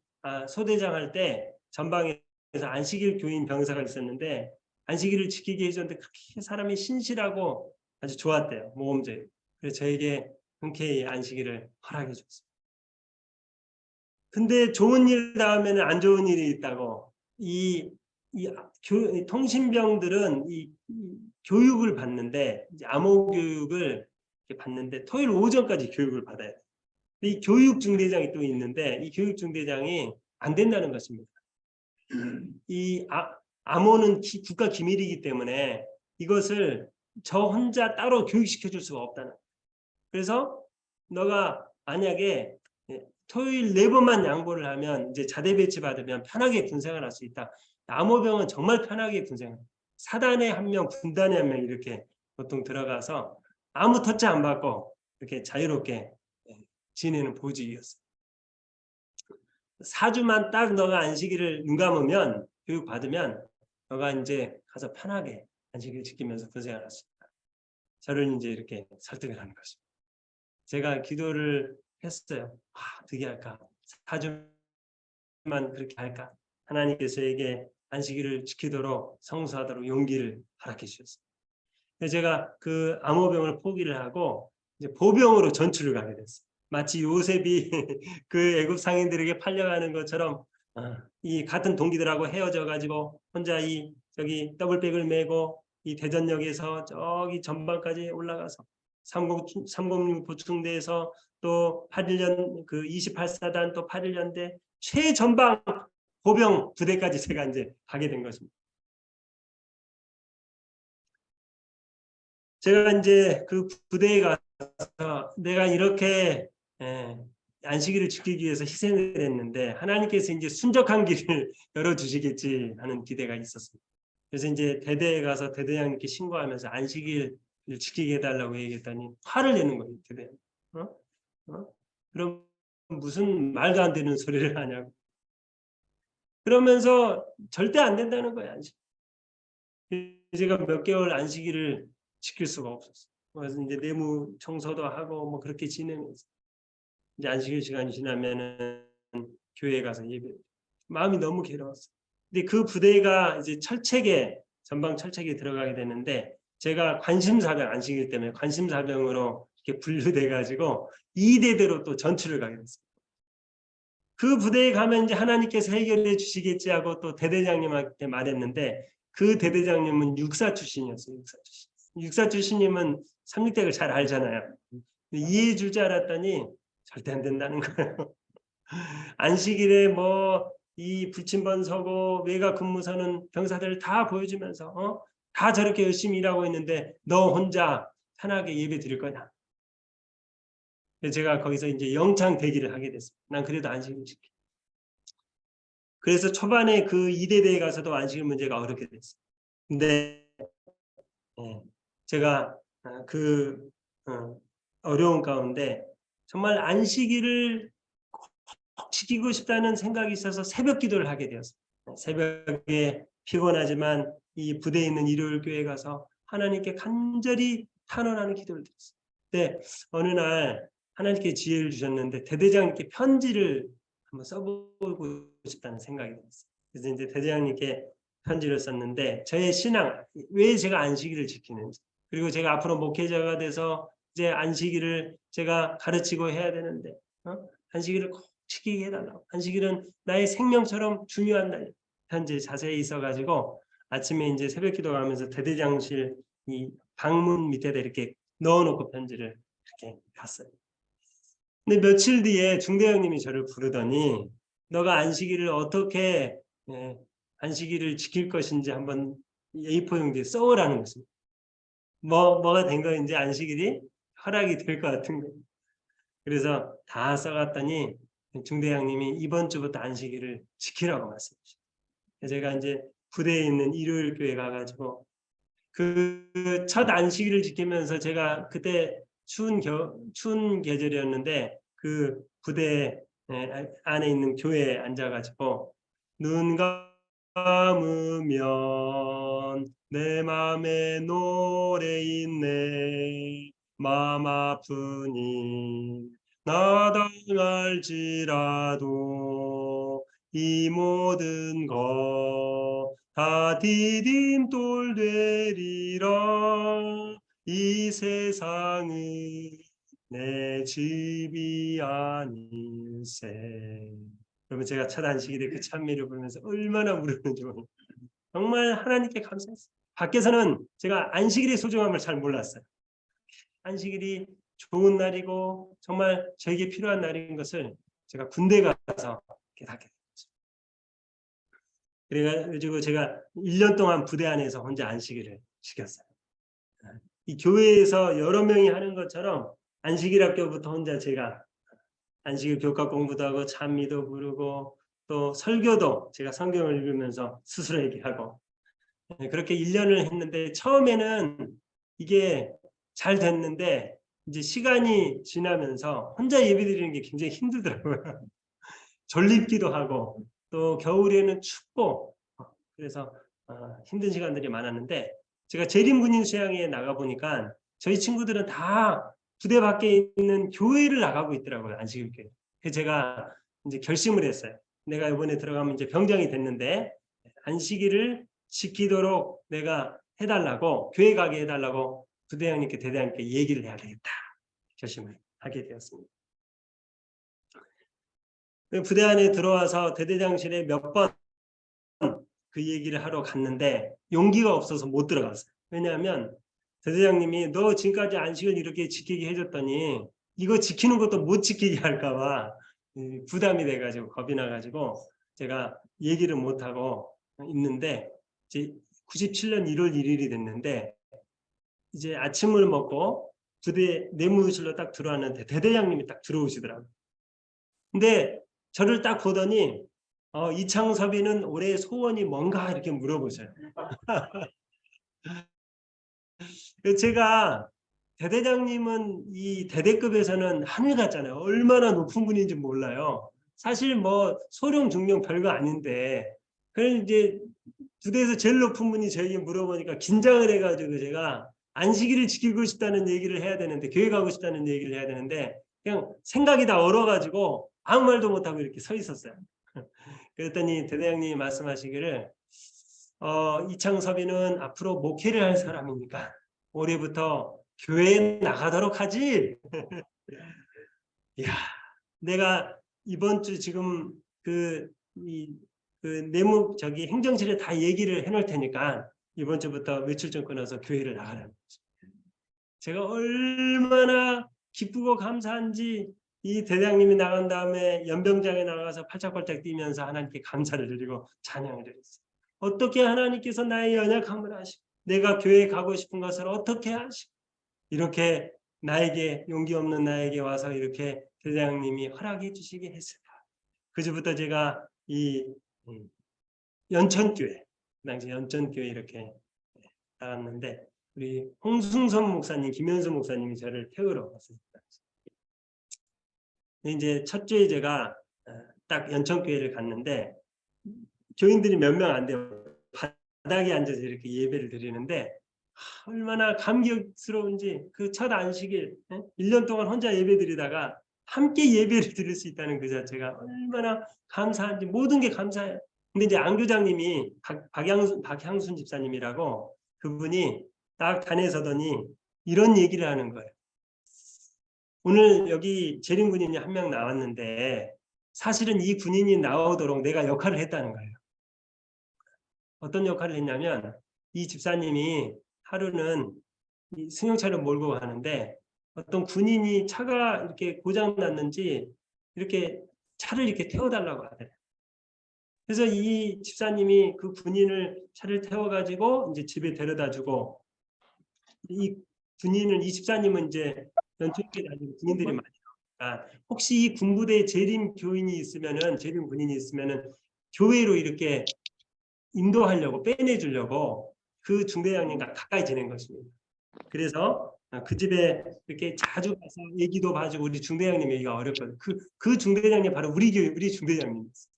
소대장 할 때 전방에서 안식일 교인 병사가 있었는데 안식일을 지키게 해줬는데 그렇게 사람이 신실하고 아주 좋았대요. 모범적이고. 그래서 저에게 흔쾌히 안식일을 허락해 줬어요. 근데 좋은 일 다음에는 안 좋은 일이 있다고. 이 통신병들은 이 교육을 받는데 암호 교육을 받는데 토요일 오전까지 교육을 받아야 돼요. 이 교육 중대장이 또 있는데 이 교육 중대장이 안 된다는 것입니다. 이 암호는 국가 기밀이기 때문에 이것을 저 혼자 따로 교육시켜 줄 수가 없다는. 그래서 너가 만약에 토요일 4번만 양보를 하면 이제 자대 배치 받으면 편하게 군생활 할 수 있다. 암호병은 정말 편하게 군생활. 사단에 한 명, 군단에 한 명 이렇게 보통 들어가서 아무 터치 안 받고 이렇게 자유롭게 지내는 보직이었어요. 4주만 딱 너가 안식일을 눈 감으면 교육 받으면 너가 이제 가서 편하게 안식일 지키면서 고생할 수 있다. 저를 이제 이렇게 설득을 하는 것입니다. 제가 기도를 했어요. 어떻게 할까? 4주만 그렇게 할까? 하나님께서에게 안식일을 지키도록 성수하도록 용기를 허락해 주셨어요. 제가 그 암호병을 포기를 하고 이제 보병으로 전출을 가게 됐어요. 마치 요셉이 그 애굽 상인들에게 팔려가는 것처럼 이 같은 동기들하고 헤어져 가지고 혼자 이 저기 더블백을 메고 이 대전역에서 저기 전방까지 올라가서 306 보충대에서 또 8.1년 그 28사단 또 8.1년대 최전방 보병 부대까지 제가 이제 가게 된 것입니다. 제가 이제 그 부대에 가서 내가 이렇게 안식일을 지키기 위해서 희생을 했는데 하나님께서 이제 순적한 길을 열어주시겠지 하는 기대가 있었습니다. 그래서 이제 대대에 가서 대대장님께 신고하면서 안식일을 지키게 해달라고 얘기했더니 화를 내는 거예요. 대대. 그럼 무슨 말도 안 되는 소리를 하냐고. 그러면서 절대 안 된다는 거예요. 안식. 제가 몇 개월 안식일을 지킬 수가 없었어요. 그래서 이제 내무 청소도 하고 뭐 그렇게 지내면서 이제 안식일 시간이 지나면은 교회에 가서 예배. 마음이 너무 괴로웠어요. 근데 그 부대가 이제 철책에 전방 철책에 들어가게 되는데 제가 관심사병 안식일 때문에 관심사병으로 이렇게 분류돼 가지고 2대대로 또 전출을 가게 됐어요. 그 부대에 가면 이제 하나님께서 해결해 주시겠지 하고 또 대대장님한테 말했는데 그 대대장님은 육사 출신이었어요. 육사 출신님은 삼육대를 잘 알잖아요. 이해해 줄 줄 알았더니 절대 안 된다는 거예요. 안식일에 뭐 이 불침번 서고 외곽 근무 서는 병사들 다 보여주면서 다 저렇게 열심히 일하고 있는데 너 혼자 편하게 예배 드릴 거냐. 제가 거기서 이제 영창 대기를 하게 됐어요. 난 그래도 안식일 지켜. 그래서 초반에 그 2대대에 가서도 안식일 문제가 어렵게 됐어요. 근데 제가 그 어려운 가운데 정말 안식일을 꼭 지키고 싶다는 생각이 있어서 새벽 기도를 하게 되었어요. 새벽에 피곤하지만 이 부대에 있는 일요일 교회 가서 하나님께 간절히 탄원하는 기도를 드렸어요. 근데 어느 날 하나님께 지혜를 주셨는데 대대장님께 편지를 한번 써보고 싶다는 생각이 들었어요. 그래서 이제 대대장님께 편지를 썼는데 저의 신앙, 왜 제가 안식일을 지키는지, 그리고 제가 앞으로 목회자가 돼서 이제 안식일을 제가 가르치고 해야 되는데 안식일을 꼭 지키게 해달라고. 안식일은 나의 생명처럼 중요한 날. 편지 자세히 있어가지고 아침에 이제 새벽 기도하면서 대대장실 이 방문 밑에다 이렇게 넣어놓고 편지를 이렇게 갔어요. 근데 며칠 뒤에 중대장님이 저를 부르더니 너가 안식일을 어떻게 안식일을 지킬 것인지 한번 A4 용지에 써오라는 것입니다. 뭐가 된 거 이제 안식일이 허락이 될 것 같은 거예요. 그래서 다 써갔더니 중대장님이 이번 주부터 안식일을 지키라고 말씀하셨어요. 제가 이제 부대에 있는 일요일 교회 가가지고 그 첫 안식일을 지키면서 제가 그때 추운 계절이었는데 그 부대 안에 있는 교회에 앉아가지고 눈 감으면 내 맘에 노래 있네 마음 아프니 나당할지라도 이 모든 것 다 디딤돌 되리라 이 세상은 내 집이 아닐세. 그러면 제가 첫 안식일에 그 찬미를 부르면서 얼마나 울었는지 모르겠어요. 정말 하나님께 감사했어요. 밖에서는 제가 안식일의 소중함을 잘 몰랐어요. 안식일이 좋은 날이고 정말 저에게 필요한 날인 것을 제가 군대 가서 깨닫게 됐어요. 그래가지고 제가 1년 동안 부대 안에서 혼자 안식일을 지켰어요. 이 교회에서 여러 명이 하는 것처럼 안식일 학교부터 혼자 제가 안식일 교과 공부도 하고 찬미도 부르고 또 설교도 제가 성경을 읽으면서 스스로 얘기하고 그렇게 1년을 했는데 처음에는 이게 잘 됐는데 이제 시간이 지나면서 혼자 예배드리는 게 굉장히 힘들더라고요. 졸립기도 하고 또 겨울에는 춥고 그래서 힘든 시간들이 많았는데 제가 재림군인 수양회에 나가 보니까 저희 친구들은 다 부대 밖에 있는 교회를 나가고 있더라고요. 안식일교회. 그래서 제가 이제 결심을 했어요. 내가 이번에 들어가면 이제 병장이 됐는데 안식일을 지키도록 내가 해달라고 교회 가게 해달라고 부대장님께 대대장님께 얘기를 해야 되겠다. 결심을 하게 되었습니다. 부대 안에 들어와서 대대장실에 몇 번 그 얘기를 하러 갔는데 용기가 없어서 못 들어갔어요. 왜냐하면 대대장님이 너 지금까지 안식을 이렇게 지키게 해줬더니 이거 지키는 것도 못 지키게 할까 봐 부담이 돼가지고 겁이 나가지고 제가 얘기를 못하고 있는데 이제 97년 1월 1일이 됐는데 이제 아침을 먹고 부대 내무실로 딱 들어왔는데 대대장님이 딱 들어오시더라고요. 근데 저를 딱 보더니 이창섭이는 올해 소원이 뭔가 이렇게 물어보셔요. 제가 대대장님은 이 대대급에서는 하늘 같잖아요. 얼마나 높은 분인지 몰라요. 사실 뭐 소령 중령 별거 아닌데 그래서 이제 부대에서 제일 높은 분이 저에게 물어보니까 긴장을 해가지고 제가 안식일을 지키고 싶다는 얘기를 해야 되는데 교회 가고 싶다는 얘기를 해야 되는데 그냥 생각이 다 얼어가지고 아무 말도 못하고 이렇게 서 있었어요. 그랬더니 대대장님이 말씀하시기를 이창섭이는 앞으로 목회를 할 사람이니까 올해부터 교회에 나가도록 하지. 이야, 내가 이번 주 지금 그 내무 행정실에 다 얘기를 해놓을 테니까 이번 주부터 며칠 전 끊어서 교회를 나가라는 거죠. 제가 얼마나 기쁘고 감사한지 이 대장님이 나간 다음에 연병장에 나가서 팔짝팔짝 뛰면서 하나님께 감사를 드리고 찬양을 드렸어요. 어떻게 하나님께서 나의 연약함을 아시고 내가 교회에 가고 싶은 것을 어떻게 아시고 이렇게 나에게 용기 없는 나에게 와서 이렇게 대장님이 허락해 주시게 했을까. 그 주부터 제가 이 연천교회 당시 연천교회 이렇게 나갔는데 우리 홍승선 목사님, 김현수 목사님이 저를 태우러 왔습니다. 이제 첫 주에 제가 딱 연천교회를 갔는데 교인들이 몇 명 안 돼요. 바닥에 앉아서 이렇게 예배를 드리는데 얼마나 감격스러운지 그 첫 안식일 1년 동안 혼자 예배 드리다가 함께 예배를 드릴 수 있다는 그 자체가 얼마나 감사한지 모든 게 감사해요. 근데 이제 안교장님이 박향순 집사님이라고 그분이 딱 단에 서더니 이런 얘기를 하는 거예요. 오늘 여기 재림 군인이 한 명 나왔는데 사실은 이 군인이 나오도록 내가 역할을 했다는 거예요. 어떤 역할을 했냐면 이 집사님이 하루는 이 승용차를 몰고 가는데 어떤 군인이 차가 이렇게 고장 났는지 이렇게 차를 이렇게 태워달라고 하더래요. 그래서 이 집사님이 그 군인을 차를 태워가지고 이제 집에 데려다주고 이 집사님은 이제 연초에 다니는 군인들이 많이 나오니까 혹시 이 군부대 재림 교인이 있으면은 재림 군인이 있으면은 교회로 이렇게 인도하려고 빼내주려고 그 중대장님과 가까이 지낸 것입니다. 그래서 그 집에 이렇게 자주 가서 얘기도 봐주고 우리 중대장님 얘기가 어렵거든요. 그 중대장님 바로 우리 교회 우리 중대장님이었어요.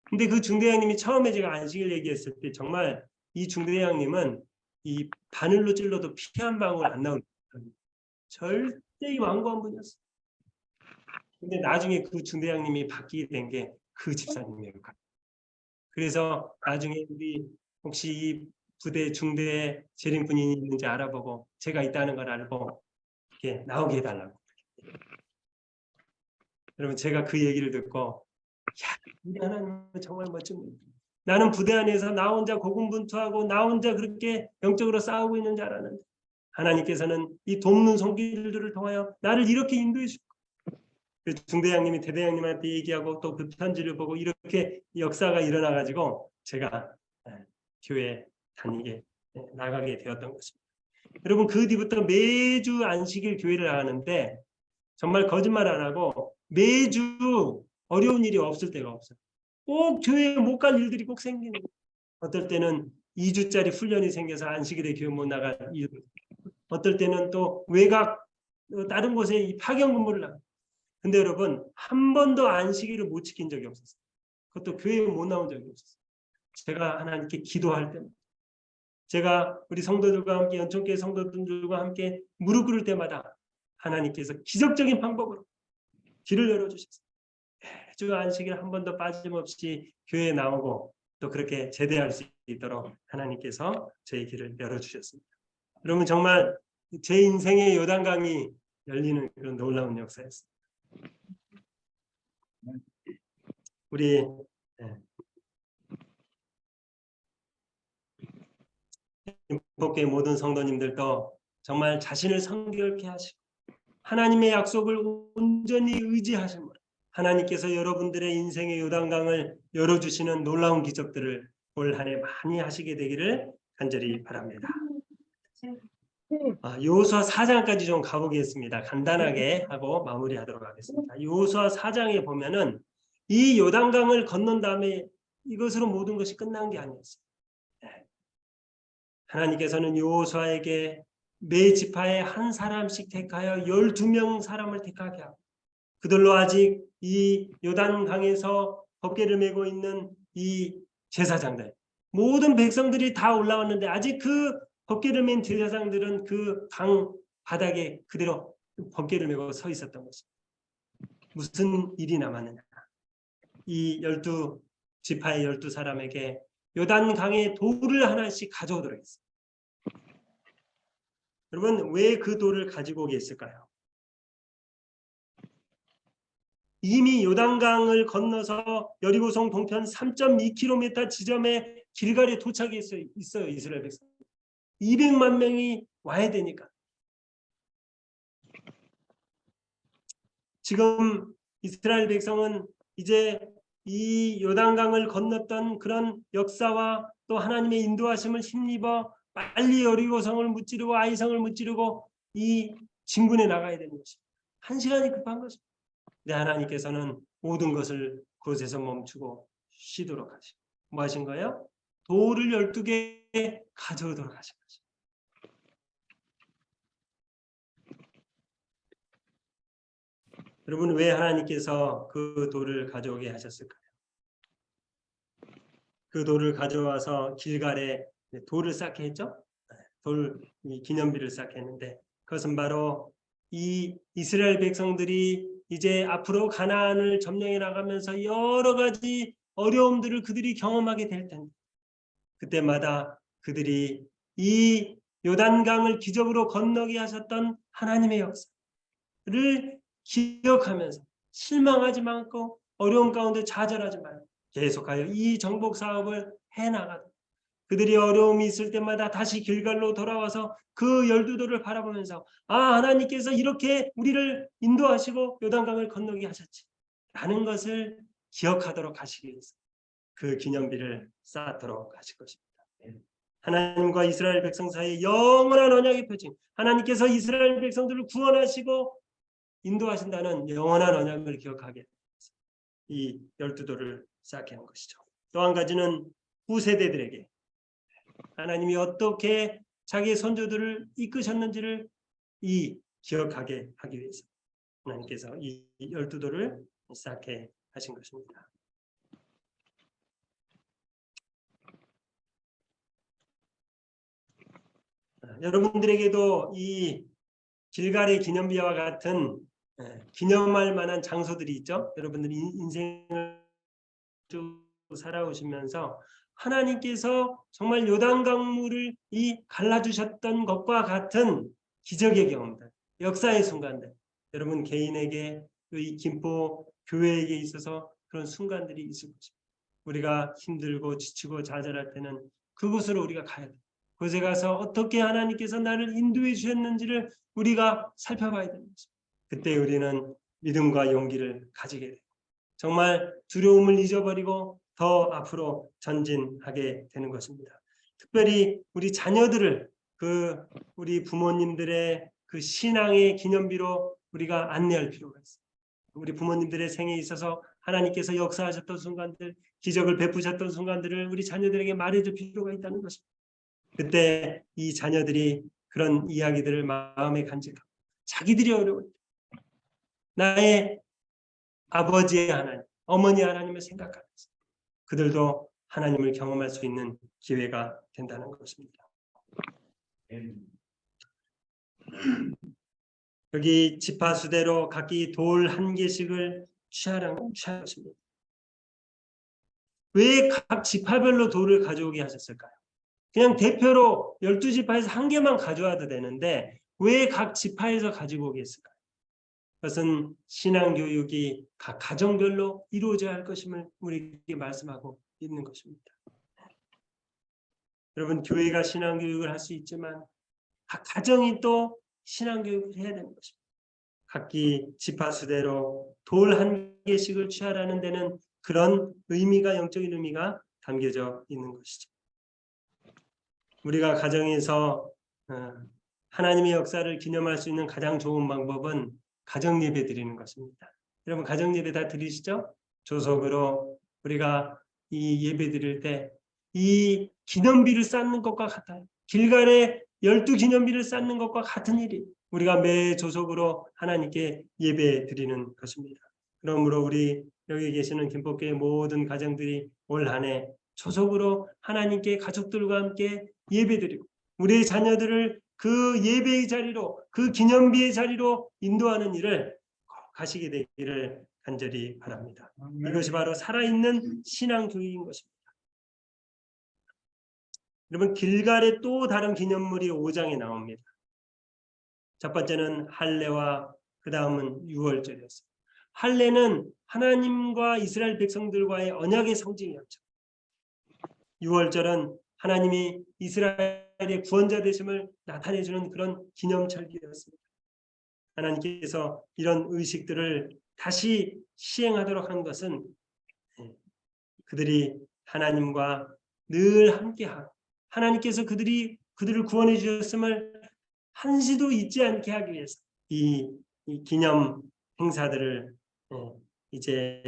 근데 그 중대장님이 처음에 제가 안식일 얘기했을 때 정말 이 중대장님은 이 바늘로 찔러도 피 한 방울 안 나오는 절대 완고한 분이었어요. 근데 나중에 그 중대장님이 바뀌게 된 게 그 집사님이에요. 그래서 나중에 우리 혹시 이 부대 중대에 재림 군인이 있는지 알아보고 제가 있다는 걸 알고 이렇게 나오게 해달라고. 여러분 제가 그 얘기를 듣고 야, 우리 하나님은 정말 멋진 분이다. 나는 부대 안에서 나 혼자 고군분투하고 나 혼자 그렇게 영적으로 싸우고 있는 줄 알았는데 하나님께서는 이 돕는 손길들을 통하여 나를 이렇게 인도해 주고 그 중대장님이 대대장님한테 얘기하고 또 그 편지를 보고 이렇게 역사가 일어나가지고 제가 교회 다니게 나가게 되었던 것입니다. 여러분 그 뒤부터 매주 안식일 교회를 나가는데 정말 거짓말 안 하고 매주 어려운 일이 없을 때가 없어요. 꼭 교회에 못 갈 일들이 꼭 생기는 거예요. 어떨 때는 2주짜리 훈련이 생겨서 안식일에 교회 못 나갈 이유도 어떨 때는 또 외곽 다른 곳에 이 파견 근무를 나가요. 근데 여러분 한 번도 안식일을 못 지킨 적이 없었어요. 그것도 교회에 못 나온 적이 없었어요. 제가 하나님께 기도할 때마다, 제가 우리 성도들과 함께 연천교회 성도들과 함께 무릎 꿇을 때마다 하나님께서 기적적인 방법으로 길을 열어주셨어요. 매주 안식일 한 번도 빠짐없이 교회에 나오고 또 그렇게 제대할 수 있도록 하나님께서 저의 길을 열어주셨습니다. 여러분 정말 제 인생의 요단강이 열리는 그런 놀라운 역사였습니다. 우리 임포교회 모든 성도님들도 정말 자신을 성결케 하시고 하나님의 약속을 온전히 의지하신 분, 하나님께서 여러분들의 인생의 요단강을 열어주시는 놀라운 기적들을 올 한 해 많이 하시게 되기를 간절히 바랍니다. 여호수아 4장까지 좀 가보겠습니다. 간단하게 하고 마무리하도록 하겠습니다. 여호수아 4장에 보면은 이 요단강을 건넌 다음에 이것으로 모든 것이 끝난 게 아니었어요. 하나님께서는 여호수아에게 매 지파에 한 사람씩 택하여 12명 사람을 택하게 하고 그들로 아직 이 요단강에서 법궤를 메고 있는 이 제사장들, 모든 백성들이 다 올라왔는데 아직 그 법궤를 맨 제사장들은 그 강 바닥에 그대로 법궤를 메고 서 있었던 것입니다. 무슨 일이 남았느냐? 이 12지파의 12사람에게 요단강에 돌을 하나씩 가져오도록 했어요. 여러분 왜 그 돌을 가지고 계실까요? 이미 요단강을 건너서 여리고성 동편 3.2km 지점에 길갈에 도착해 있어요. 이스라엘 백성 200만 명이 와야 되니까. 지금 이스라엘 백성은 이제 이 요단강을 건넜던 그런 역사와 또 하나님의 인도하심을 힘입어 빨리 여리고성을 무찌르고 아이성을 무찌르고 이 진군에 나가야 되는 것입니다. 1시간이 급한 것입니다. 근데 하나님께서는 모든 것을 그곳에서 멈추고 쉬도록 하시고 뭐 하신 거예요? 돌을 12개 가져오도록 하신 것입니다. 여러분 왜 하나님께서 그 돌을 가져오게 하셨을까요? 그 돌을 가져와서 길갈에 돌을 쌓게 했죠. 돌 기념비를 쌓게 했는데 그것은 바로 이 이스라엘 백성들이 이제 앞으로 가나안을 점령해 나가면서 여러 가지 어려움들을 그들이 경험하게 될 텐데 그때마다 그들이 이 요단강을 기적으로 건너게 하셨던 하나님의 역사를 기억하면서 실망하지 않고 어려운 가운데 좌절하지 말고 계속하여 이 정복 사업을 해나가다 그들이 어려움이 있을 때마다 다시 길갈로 돌아와서 그 12돌을 바라보면서 하나님께서 이렇게 우리를 인도하시고 요단강을 건너게 하셨지 라는 것을 기억하도록 하시기 위해서 그 기념비를 쌓도록 하실 것입니다. 하나님과 이스라엘 백성 사이에 영원한 언약이 펴진 하나님께서 이스라엘 백성들을 구원하시고 인도하신다는 영원한 언약을 기억하게 이 12돌을 쌓게 한 것이죠. 또 한 가지는 후세대들에게 하나님이 어떻게 자기의 선조들을 이끄셨는지를 기억하게 하기 위해서 하나님께서 이 12돌을 쌓게 하신 것입니다. 여러분들에게도 이 길갈의 기념비와 같은 기념할 만한 장소들이 있죠. 여러분들이 인생을 쭉 살아오시면서 하나님께서 정말 요단강물을 갈라주셨던 것과 같은 기적의 경험들, 역사의 순간들, 여러분 개인에게 이 김포 교회에게 있어서 그런 순간들이 있을 것입니다. 우리가 힘들고 지치고 좌절할 때는 그곳으로 우리가 가야 돼요. 그곳에 가서 어떻게 하나님께서 나를 인도해 주셨는지를 우리가 살펴봐야 되는 것입니다. 그때 우리는 믿음과 용기를 가지게 돼요. 정말 두려움을 잊어버리고 더 앞으로 전진하게 되는 것입니다. 특별히 우리 자녀들을 우리 부모님들의 그 신앙의 기념비로 우리가 안내할 필요가 있습니다. 우리 부모님들의 생에 있어서 하나님께서 역사하셨던 순간들, 기적을 베푸셨던 순간들을 우리 자녀들에게 말해줄 필요가 있다는 것입니다. 그때 이 자녀들이 그런 이야기들을 마음에 간직하고 자기들이 어려울 때 나의 아버지의 하나님, 어머니 하나님을 생각하면서 그들도 하나님을 경험할 수 있는 기회가 된다는 것입니다. 여기 지파수대로 각기 돌 1개씩을 취하라는 것입니다. 왜 각 지파별로 돌을 가져오게 하셨을까요? 그냥 대표로 12지파에서 1개만 가져와도 되는데 왜 각 지파에서 가지고 오게 했을까요? 그것은 신앙교육이 각 가정별로 이루어져야 할 것임을 우리에게 말씀하고 있는 것입니다. 여러분, 교회가 신앙교육을 할 수 있지만 각 가정이 또 신앙교육을 해야 되는 것입니다. 각기 지파수대로 돌 1개씩을 취하라는 데는 그런 의미가, 영적인 의미가 담겨져 있는 것이죠. 우리가 가정에서 하나님의 역사를 기념할 수 있는 가장 좋은 방법은 가정 예배 드리는 것입니다. 여러분, 가정 예배 다 드리시죠? 조석으로 우리가 이 예배 드릴 때 이 기념비를 쌓는 것과 같아요. 길갈에 12기념비를 쌓는 것과 같은 일이 우리가 매 조석으로 하나님께 예배 드리는 것입니다. 그러므로 우리 여기 계시는 김포교회 모든 가정들이 올 한 해 조석으로 하나님께 가족들과 함께 예배드리고 우리의 자녀들을 그 예배의 자리로, 그 기념비의 자리로 인도하는 일을 꼭 하시게 되기를 간절히 바랍니다. 이것이 바로 살아있는 신앙 교육인 것입니다. 여러분, 길갈의 또 다른 기념물이 5장에 나옵니다. 첫 번째는 할례와 그 다음은 유월절이었어요. 할례는 하나님과 이스라엘 백성들과의 언약의 상징이었죠. 유월절은 하나님이 이스라엘의 구원자 되심을 나타내주는 그런 기념절기였습니다. 하나님께서 이런 의식들을 다시 시행하도록 한 것은 그들이 하나님과 늘 함께하고 하나님께서 그들을 구원해 주셨음을 한시도 잊지 않게 하기 위해서 이 기념 행사들을 이제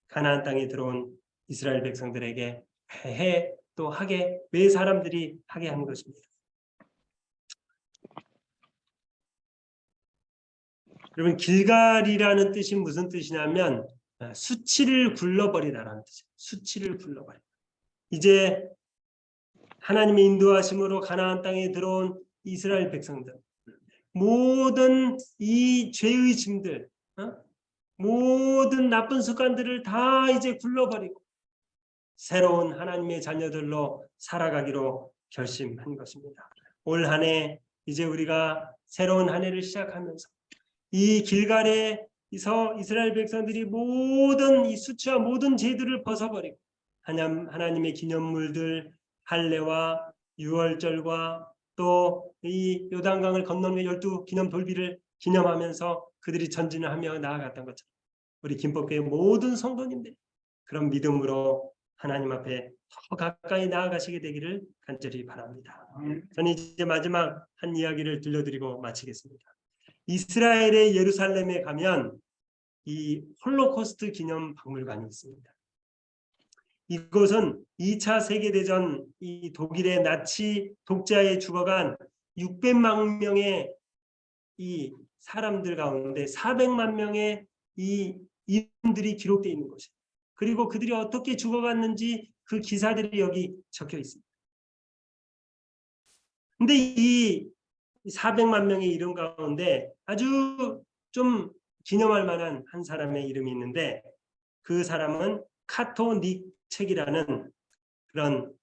가나안 땅에 들어온 이스라엘 백성들에게 해 또 하게 매 사람들이 하게 한 것입니다. 여러분, 길갈이라는 뜻이 무슨 뜻이냐면 수치를 굴러버리다라는 뜻이에요. 수치를 굴러버리다. 이제 하나님의 인도하심으로 가나안 땅에 들어온 이스라엘 백성들, 모든 이 죄의 짐들, 모든 나쁜 습관들을 다 이제 굴러버리고 새로운 하나님의 자녀들로 살아가기로 결심한 것입니다. 올 한 해 이제 우리가 새로운 한 해를 시작하면서 이 길갈에서 이스라엘 백성들이 모든 이 수치와 모든 죄들을 벗어버리고 하나님의 기념물들, 할례와 유월절과 또 이 요단강을 건너는 12기념 돌비를 기념하면서 그들이 전진을 하며 나아갔던 것처럼 우리 김포교회 모든 성도님들이 그런 믿음으로 하나님 앞에 더 가까이 나아가시게 되기를 간절히 바랍니다. 저는 이제 마지막 한 이야기를 들려드리고 마치겠습니다. 이스라엘의 예루살렘에 가면 이 홀로코스트 기념 박물관이 있습니다. 이곳은 2차 세계대전 이 독일의 나치 독자에 죽어간 600만 명의 이 사람들 가운데 400만 명의 이 이름들이 기록되어 있는 곳이에요. 그리고 그들이 어떻게 죽어갔는지 그 기사들이 여기 적혀 있습니다. 근데 이 400만 명의 이름 가운데 아주 좀 기념할 만한 한 사람의 이름이 있는데 그 사람은 카토 니책이라는 그런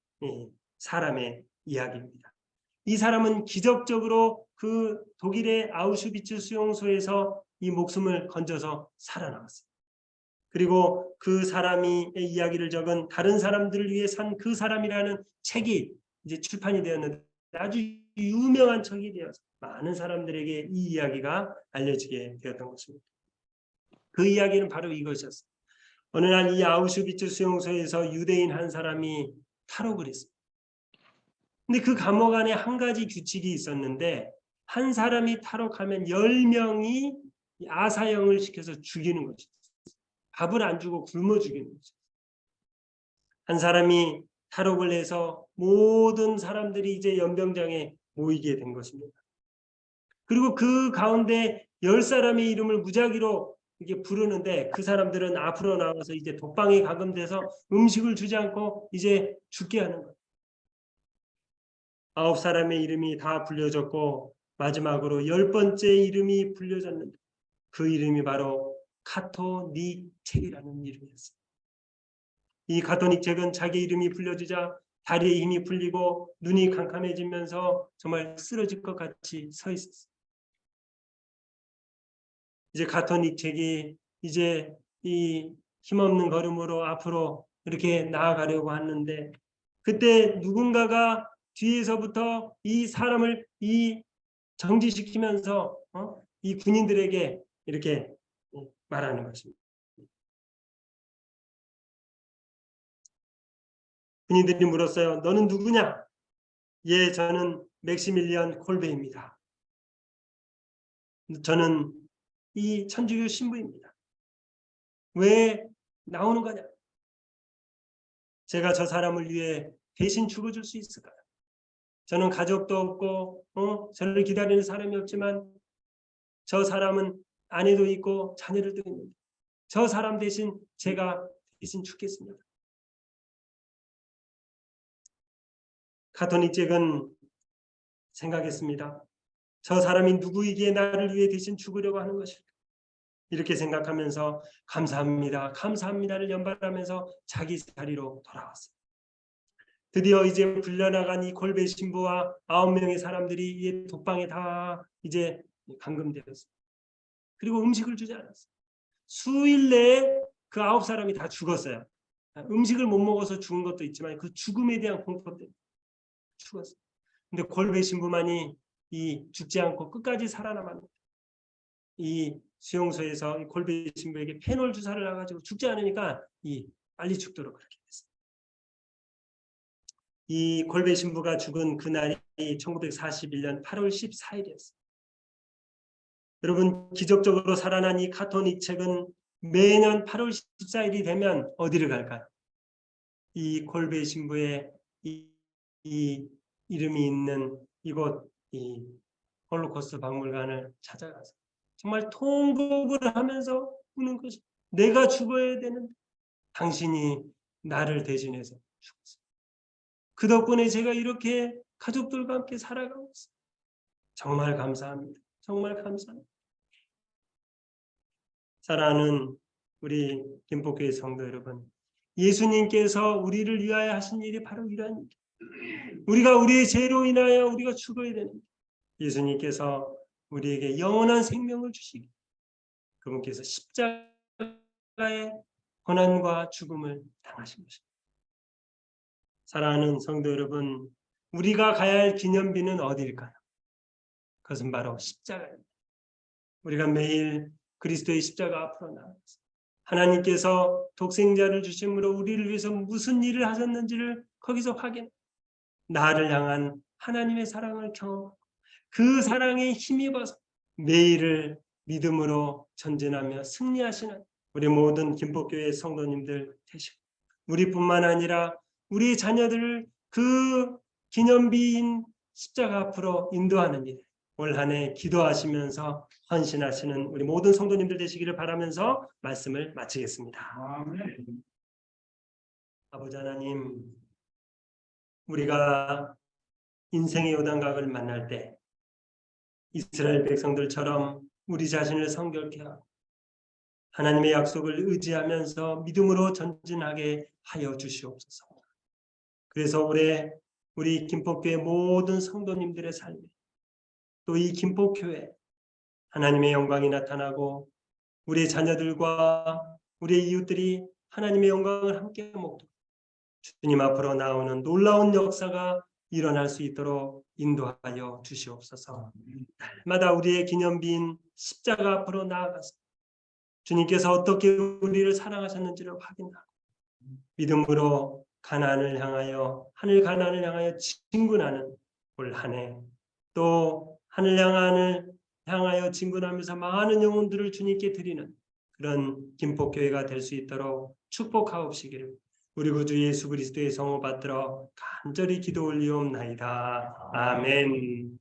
사람의 이야기입니다. 이 사람은 기적적으로 그 독일의 아우슈비츠 수용소에서 이 목숨을 건져서 살아남았어요. 그리고 그 사람의 이야기를 적은 다른 사람들을 위해 산 그 사람이라는 책이 이제 출판이 되었는데 아주 유명한 책이 되어서 많은 사람들에게 이 이야기가 알려지게 되었던 것입니다. 그 이야기는 바로 이것이었어요. 어느 날 이 아우슈비츠 수용소에서 유대인 한 사람이 탈옥을 했습니다. 근데 그 감옥 안에 한 가지 규칙이 있었는데 한 사람이 탈옥하면 10명이 아사형을 시켜서 죽이는 것이었어요. 밥을 안 주고 굶어 죽이는 것이었어요. 한 사람이 탈옥을 해서 모든 사람들이 이제 연병장에 모이게 된 것입니다. 그리고 그 가운데 10사람의 이름을 무작위로 이렇게 부르는데 그 사람들은 앞으로 나와서 이제 독방이 감금돼서 음식을 주지 않고 이제 죽게 하는 거예요. 9사람의 이름이 다 불려졌고 마지막으로 10번째 이름이 불려졌는데 그 이름이 바로 카토닉책이라는 이름이었어요. 이 카토닉책은 자기 이름이 불려지자 다리에 힘이 풀리고 눈이 캄캄해지면서 정말 쓰러질 것 같이 서 있었어요. 이제 카토닉책이 이제 이 힘없는 걸음으로 앞으로 이렇게 나아가려고 하는데 그때 누군가가 뒤에서부터 이 사람을 정지시키면서 이 군인들에게 이렇게 말하는 것입니다. 군인들이 물었어요. 너는 누구냐? 예, 저는 맥시밀리안 콜베입니다. 저는 이 천주교 신부입니다. 왜 나오는 거냐? 제가 저 사람을 위해 대신 죽어줄 수 있을까요? 저는 가족도 없고 저를 기다리는 사람이 없지만 저 사람은 아내도 있고 자녀들도 있는데 저 사람 대신 제가 대신 죽겠습니다. 카토닉책은 생각했습니다. 저 사람이 누구이기에 나를 위해 대신 죽으려고 하는 것일까? 이렇게 생각하면서 감사합니다. 감사합니다를 연발하면서 자기 자리로 돌아왔어요. 드디어 이제 불려나간 이 골배 신부와 9명의 사람들이 이 독방에 다 이제 감금되었어요. 그리고 음식을 주지 않았어요. 수일 내에 그 9사람이 다 죽었어요. 음식을 못 먹어서 죽은 것도 있지만 그 죽음에 대한 공포 때문에 죽었어요. 근데 골배 신부만이 이 죽지 않고 끝까지 살아남았는데 이 수용소에서 이 골배 신부에게 페놀 주사를 놔가지고 죽지 않으니까 이 빨리 죽도록 그렇게 됐어요. 이 골배 신부가 죽은 그날이 1941년 8월 14일이었어요. 여러분 기적적으로 살아난 이 카토닉책은 매년 8월 14일이 되면 어디를 갈까요? 이 골배 신부의 이 이름이 있는 이곳 이 홀로코스트 박물관을 찾아가서 정말 통곡을 하면서 우는 것이 내가 죽어야 되는데 당신이 나를 대신해서 죽었어요. 그 덕분에 제가 이렇게 가족들과 함께 살아가고 있어요. 정말 감사합니다. 정말 감사합니다. 사랑하는 우리 김포교회 성도 여러분, 예수님께서 우리를 위하여 하신 일이 바로 이러한 일이에요. 우리가 우리의 죄로 인하여 우리가 죽어야 되는 예수님께서 우리에게 영원한 생명을 주시기 그분께서 십자가의 고난과 죽음을 당하신 것입니다. 사랑하는 성도 여러분, 우리가 가야 할 기념비는 어디일까요? 그것은 바로 십자가입니다. 우리가 매일 그리스도의 십자가 앞으로 나가서 하나님께서 독생자를 주심으로 우리를 위해서 무슨 일을 하셨는지를 거기서 확인. 나를 향한 하나님의 사랑을 경험하고 그 사랑에 힘입어서 매일을 믿음으로 전진하며 승리하시는 우리 모든 김포교회 성도님들 되시고 우리뿐만 아니라 우리 자녀들을 그 기념비인 십자가 앞으로 인도하는 일 올 한 해 기도하시면서 헌신하시는 우리 모든 성도님들 되시기를 바라면서 말씀을 마치겠습니다. 아멘. 아버지 하나님, 우리가 인생의 요단각을 만날 때 이스라엘 백성들처럼 우리 자신을 성결케 하고 하나님의 약속을 의지하면서 믿음으로 전진하게 하여 주시옵소서. 그래서 올해 우리 김포교회 모든 성도님들의 삶에 또 이 김포교회 하나님의 영광이 나타나고 우리 자녀들과 우리의 이웃들이 하나님의 영광을 함께 먹도록 주님 앞으로 나오는 놀라운 역사가 일어날 수 있도록 인도하여 주시옵소서. 날마다 우리의 기념비인 십자가 앞으로 나아가서 주님께서 어떻게 우리를 사랑하셨는지를 확인하고 믿음으로 가나안을 향하여 하늘 가나안을 향하여 진군하는 올 한 해 또 하늘 향하여 진군하면서 많은 영혼들을 주님께 드리는 그런 김포교회가 될 수 있도록 축복하옵시기를 우리 구주 예수 그리스도의 성호 받들어 간절히 기도 올리옵나이다. 아멘.